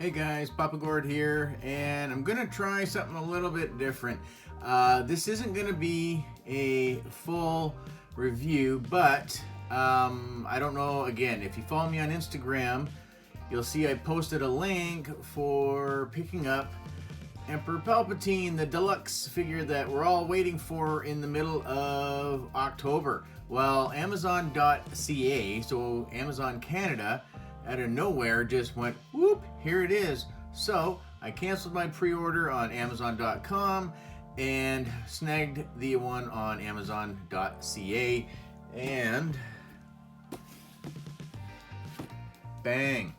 Hey guys, Papa Gord here, and I'm gonna try something a little bit different. This isn't gonna be a full review, but I don't know, again, if you follow me on Instagram, you'll see I posted a link for picking up Emperor Palpatine, the deluxe figure that we're all waiting for in the middle of October. Well, Amazon.ca, so Amazon Canada, out of nowhere just went, whoop, here it is. So I canceled my pre-order on Amazon.com and snagged the one on Amazon.ca, and bang,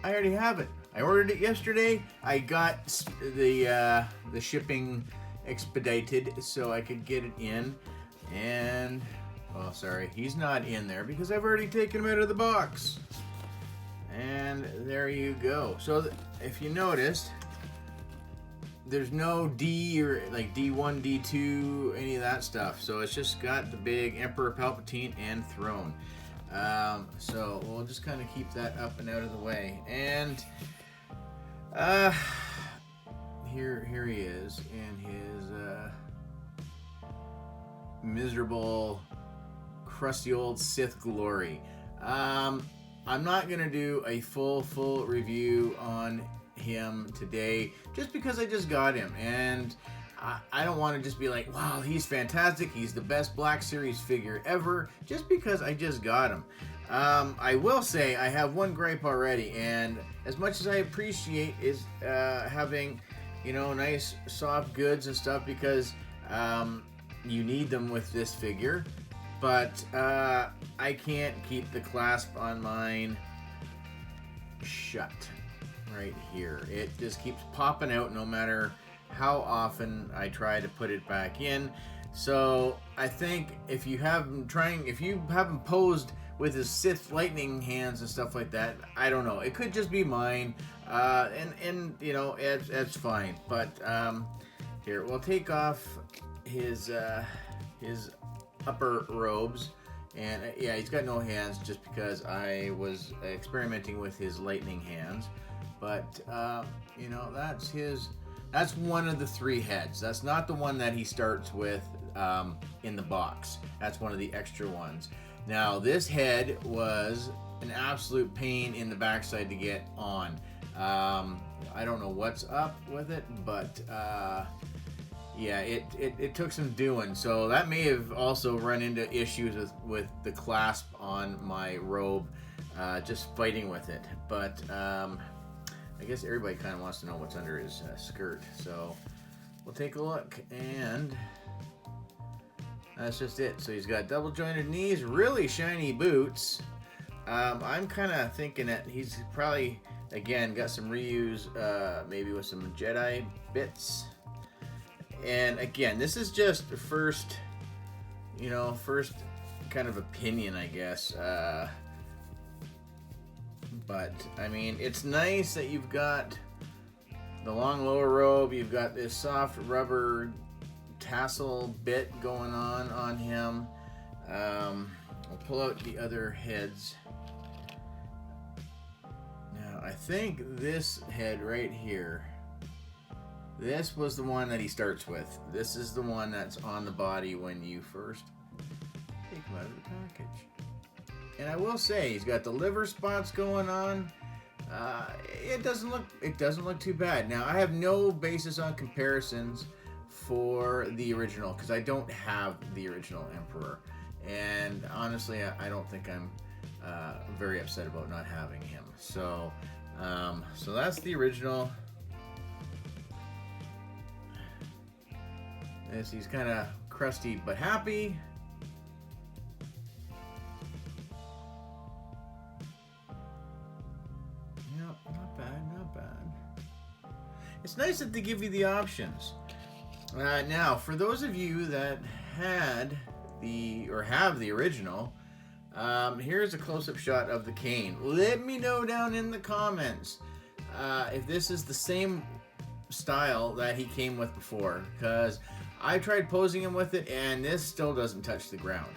I already have it. I ordered it yesterday. I got the shipping expedited so I could get it in, and well, sorry, he's not in there because I've already taken him out of the box. And there you go. So if you noticed, there's no D or like D1, D2, any of that stuff. So it's just got the big Emperor Palpatine and throne. So we'll just kind of keep that up and out of the way. And here he is in his miserable, crusty old Sith glory. I'm not gonna do a full review on him today, just because I just got him, and I don't want to just be like, wow, he's fantastic, he's the best Black Series figure ever, just because I just got him. I will say I have one gripe already, and as much as I appreciate is having, you know, nice soft goods and stuff, because you need them with this figure. But I can't keep the clasp on mine shut right here. It just keeps popping out no matter how often I try to put it back in. So I think if you have him posed with his Sith lightning hands and stuff like that, I don't know. It could just be mine, and you know, it's fine. But here, we'll take off his upper robes, and yeah, he's got no hands just because I was experimenting with his lightning hands. But you know, that's one of the three heads. That's not the one that he starts with in the box. That's one of the extra ones. Now this head was an absolute pain in the backside to get on. I don't know what's up with it, but yeah, it took some doing, so that may have also run into issues with the clasp on my robe, just fighting with it. But I guess everybody kind of wants to know what's under his skirt, so we'll take a look, and that's just it. So he's got double jointed knees, really shiny boots. I'm kind of thinking that he's probably, again, got some reuse, maybe with some Jedi bits. And again, this is just the first kind of opinion, I guess. But I mean, it's nice that you've got the long lower robe, you've got this soft rubber tassel bit going on him. I'll pull out the other heads. Now, I think this head right here, this was the one that he starts with. This is the one that's on the body when you first take him out of the package. And I will say, he's got the liver spots going on. It doesn't look too bad. Now, I have no basis on comparisons for the original, because I don't have the original Emperor. And honestly, I don't think I'm very upset about not having him. So, so that's the original. He's kind of crusty but happy. Yep, not bad, not bad. It's nice that they give you the options. Now, for those of you that have the original, here's a close-up shot of the cane. Let me know down in the comments if this is the same style that he came with before, because I tried posing him with it, and this still doesn't touch the ground.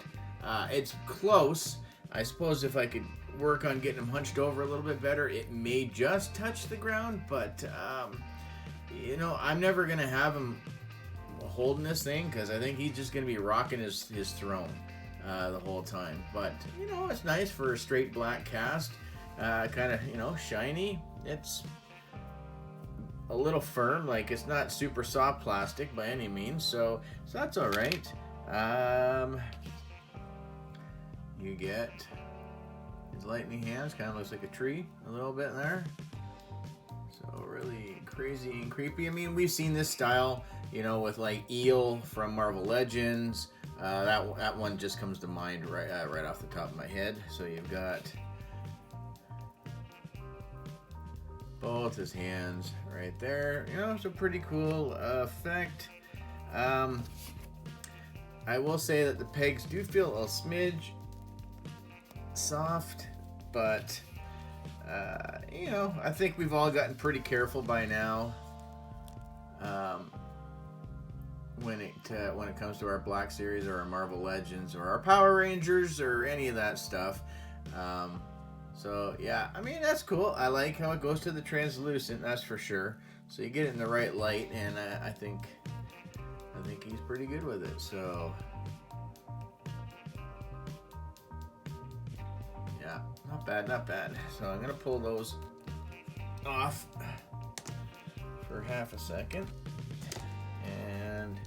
It's close. I suppose if I could work on getting him hunched over a little bit better. It may just touch the ground, but you know, I'm never gonna have him holding this thing because I think he's just gonna be rocking his throne the whole time. But you know, it's nice for a straight black cast, kind of, you know, shiny. It's a little firm, like it's not super soft plastic by any means, so that's all right. You get his lightning hands, kind of looks like a tree a little bit there. So really crazy and creepy. I mean, we've seen this style, you know, with like Eel from Marvel Legends. That one just comes to mind right off the top of my head. So you've got both his hands right there. You know, it's a pretty cool effect. I will say that the pegs do feel a smidge soft, but you know, I think we've all gotten pretty careful by now when it comes to our Black Series or our Marvel Legends or our Power Rangers or any of that stuff. So yeah, I mean, that's cool. I like how it goes to the translucent, that's for sure. So you get it in the right light, and I think he's pretty good with it. So yeah, not bad, not bad. So I'm gonna pull those off for half a second and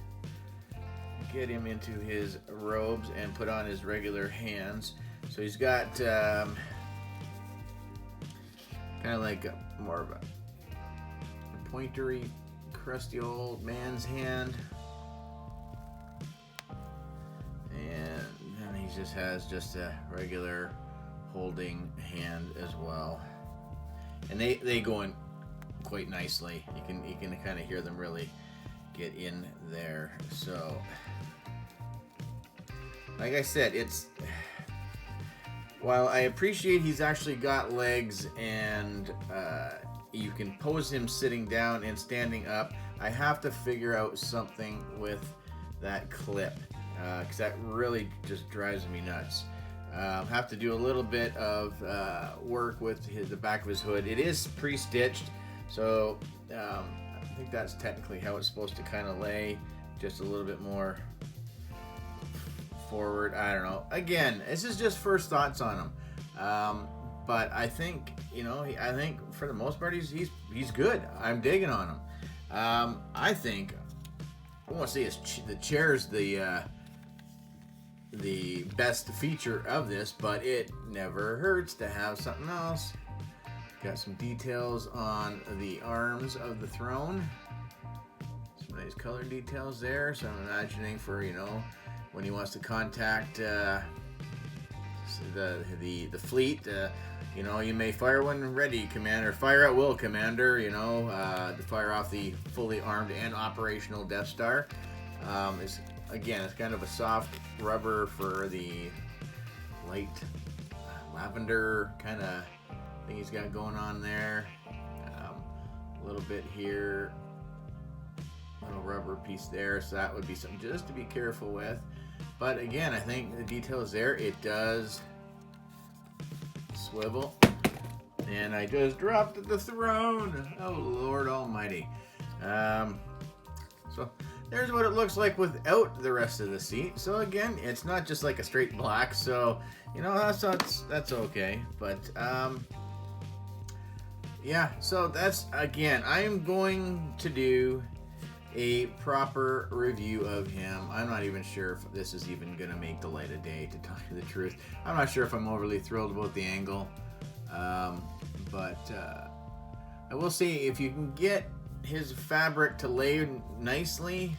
get him into his robes and put on his regular hands. So he's got kind of like more of a pointery, crusty old man's hand, and then he just has just a regular holding hand as well, and they go in quite nicely. You can kind of hear them really get in there. So like I said, it's, while I appreciate he's actually got legs and you can pose him sitting down and standing up, I have to figure out something with that clip because that really just drives me nuts. Have to do a little bit of work with the back of his hood. It is pre-stitched, so I think that's technically how it's supposed to kind of lay, just a little bit more forward. I don't know. Again, this is just first thoughts on him, but I think, you know, I think for the most part he's good. I'm digging on him. I think I want to say the chair's the best feature of this, but it never hurts to have something else. Got some details on the arms of the throne. Some nice color details there. So I'm imagining for, you know, when he wants to contact the fleet, you know, you may fire when ready, Commander. Fire at will, Commander. You know, to fire off the fully armed and operational Death Star. It's kind of a soft rubber for the light lavender kind of thing he's got going on there. A little bit here, little rubber piece there. So that would be something just to be careful with. But again, I think the details there, it does swivel. And I just dropped the throne. Oh, Lord Almighty. So there's what it looks like without the rest of the seat. So again, it's not just like a straight black. So, you know, that's okay. But yeah, so that's, again, I am going to do a proper review of him. I'm not even sure if this is even gonna make the light of day, to tell you the truth. I'm not sure if I'm overly thrilled about the angle, but I will say, if you can get his fabric to lay nicely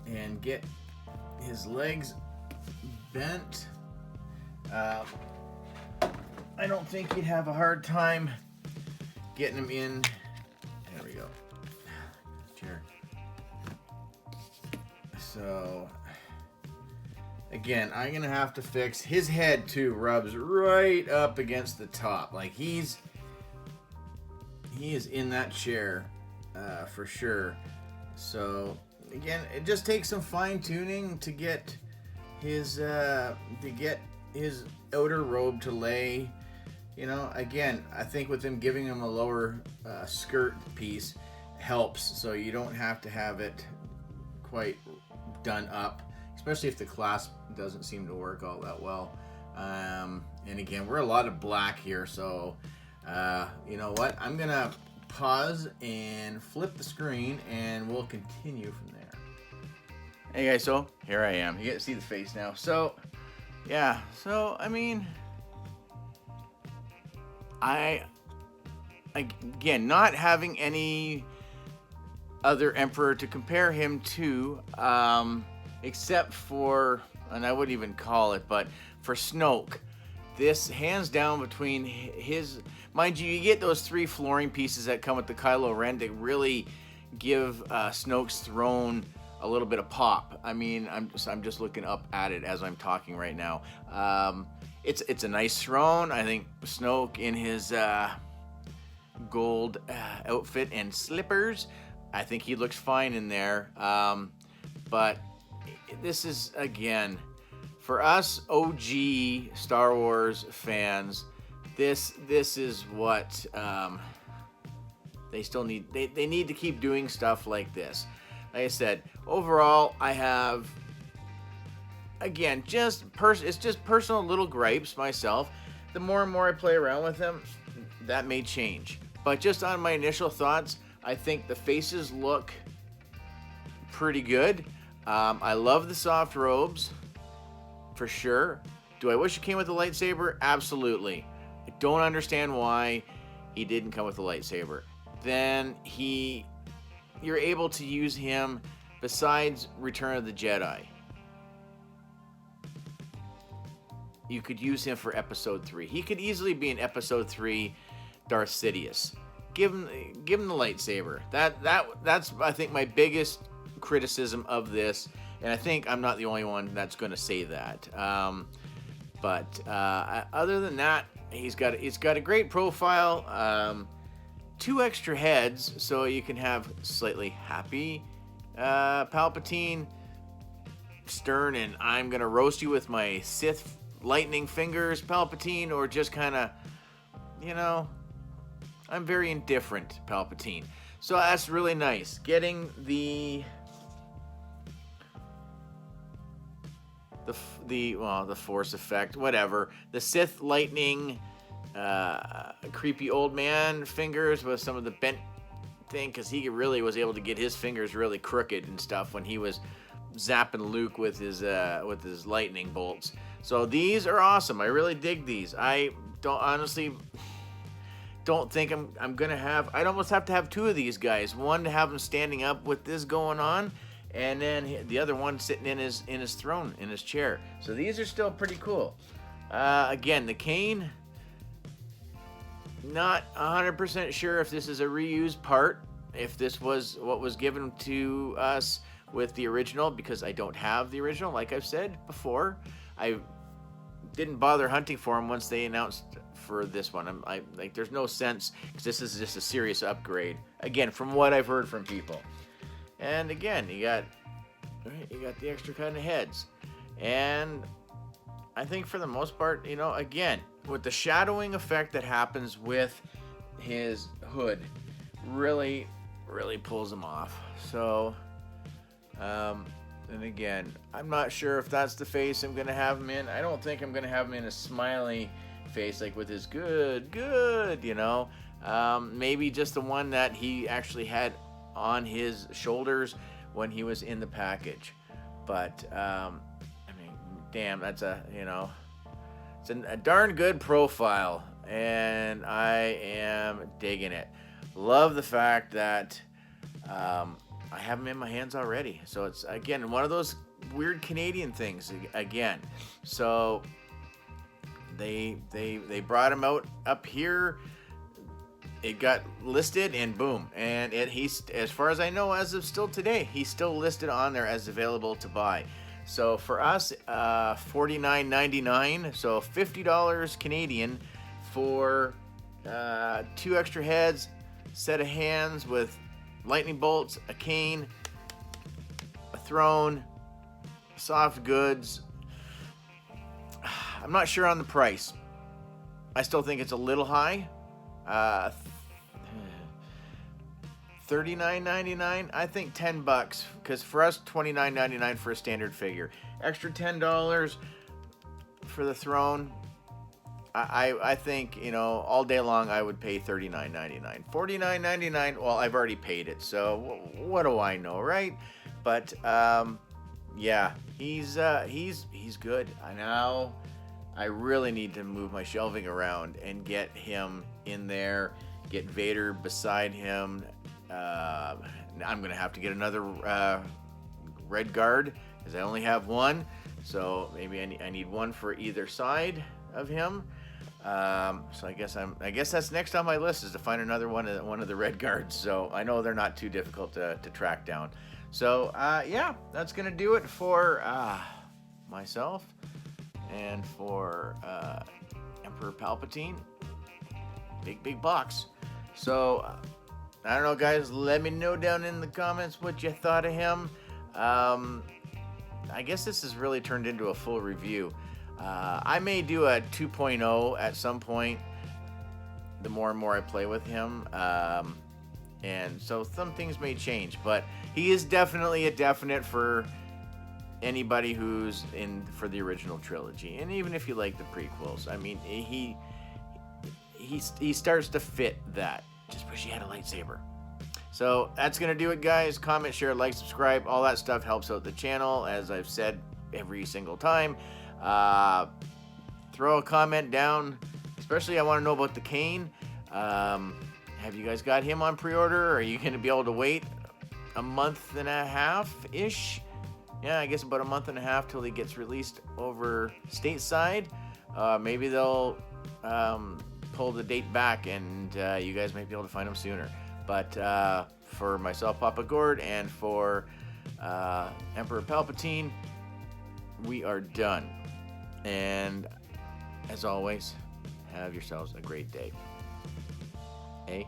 and get his legs bent, I don't think you'd have a hard time getting him in. There we go. Chair. So again, I'm gonna have to fix his head too. Rubs right up against the top, like he is in that chair for sure. So again, it just takes some fine tuning to get his his outer robe to lay. You know, again, I think with them giving him a lower skirt piece helps, so you don't have to have it quite done up, especially if the clasp doesn't seem to work all that well. And again, we're a lot of black here, so you know what? I'm gonna pause and flip the screen, and we'll continue from there. Hey guys, so here I am. You get to see the face now. So, yeah. So I mean, again, not having any other emperor to compare him to, except for, and I wouldn't even call it, but for Snoke, this hands down between his, mind you, you get those 3 flooring pieces that come with the Kylo Ren to really give Snoke's throne a little bit of pop. I mean, I'm just looking up at it as I'm talking right now. It's a nice throne. I think Snoke in his gold outfit and slippers, I think he looks fine in there. But this is, again, for us OG Star Wars fans, this is what they still need. They need to keep doing stuff like this. Like I said, overall, I have, again, it's just personal little gripes myself. The more and more I play around with them, that may change. But just on my initial thoughts, I think the faces look pretty good. I love the soft robes, for sure. Do I wish it came with a lightsaber? Absolutely. I don't understand why he didn't come with a lightsaber. Then you're able to use him besides Return of the Jedi. You could use him for Episode 3. He could easily be in Episode 3 Darth Sidious. Give him the lightsaber. That's I think my biggest criticism of this, and I think I'm not the only one that's going to say that. But other than that, he's got a great profile. 2 extra heads, so you can have slightly happy Palpatine, stern, and I'm gonna roast you with my Sith lightning fingers Palpatine, or just kind of, you know, I'm very indifferent Palpatine. So that's really nice. Getting the Force effect, whatever. The Sith lightning, creepy old man fingers with some of the bent thing, because he really was able to get his fingers really crooked and stuff when he was zapping Luke with his lightning bolts. So these are awesome. I really dig these. I honestly don't think I'm gonna have. I'd almost have to have 2 of these guys. One to have him standing up with this going on, and then the other one sitting in his throne, in his chair. So these are still pretty cool. Again, the cane, not 100% sure if this is a reused part, if this was what was given to us with the original, because I don't have the original. Like I've said before, I didn't bother hunting for them once they announced for this one. I like, there's no sense, because this is just a serious upgrade, again, from what I've heard from people. And again, you got the extra kind of heads, and I think for the most part, you know, again, with the shadowing effect that happens with his hood, really pulls him off. So, and again, I'm not sure if that's the face I'm gonna have him in. I don't think I'm gonna have him in a smiley face, like with his good, you know. Maybe just the one that he actually had on his shoulders when he was in the package. But I mean, damn, that's it's a darn good profile, and I am digging it. Love the fact that I have them in my hands already. So it's, again, one of those weird Canadian things again. So they brought him out up here. It got listed, and boom, and he's, as far as I know, as of still today, he's still listed on there as available to buy. So for us, $49.99, so $50 Canadian for 2 extra heads, set of hands with lightning bolts, a cane, a throne, soft goods. I'm not sure on the price. I still think it's a little high. $39.99. I think $10, because for us, $29.99 for a standard figure. Extra $10 for the throne. I think, you know, all day long I would pay $39.99. $49.99. Well, I've already paid it, so what do I know, right? But yeah, he's good. I really need to move my shelving around and get him in there. Get Vader beside him. I'm gonna have to get another red guard, because I only have one. So maybe I need one for either side of him. So I guess that's next on my list, is to find another one of the red guards. So I know they're not too difficult to track down. So yeah, that's gonna do it for myself and for Emperor Palpatine. Big box. So I don't know, guys. Let me know down in the comments what you thought of him. I guess this has really turned into a full review. I may do a 2.0 at some point, the more and more I play with him. And so some things may change, but he is definitely a definite for anybody who's in for the original trilogy. And even if you like the prequels, I mean, he starts to fit that. Just wish he had a lightsaber. So that's going to do it, guys. Comment, share, like, subscribe. All that stuff helps out the channel, as I've said every single time. Throw a comment down. Especially I want to know about the Kane. Have you guys got him on pre-order? Or are you going to be able to wait a month and a half-ish? Yeah, I guess about a month and a half till he gets released over stateside. Maybe they'll pull the date back, and you guys might be able to find him sooner. But for myself, Papa Gord, and for Emperor Palpatine, we are done. And as always, have yourselves a great day. Hey.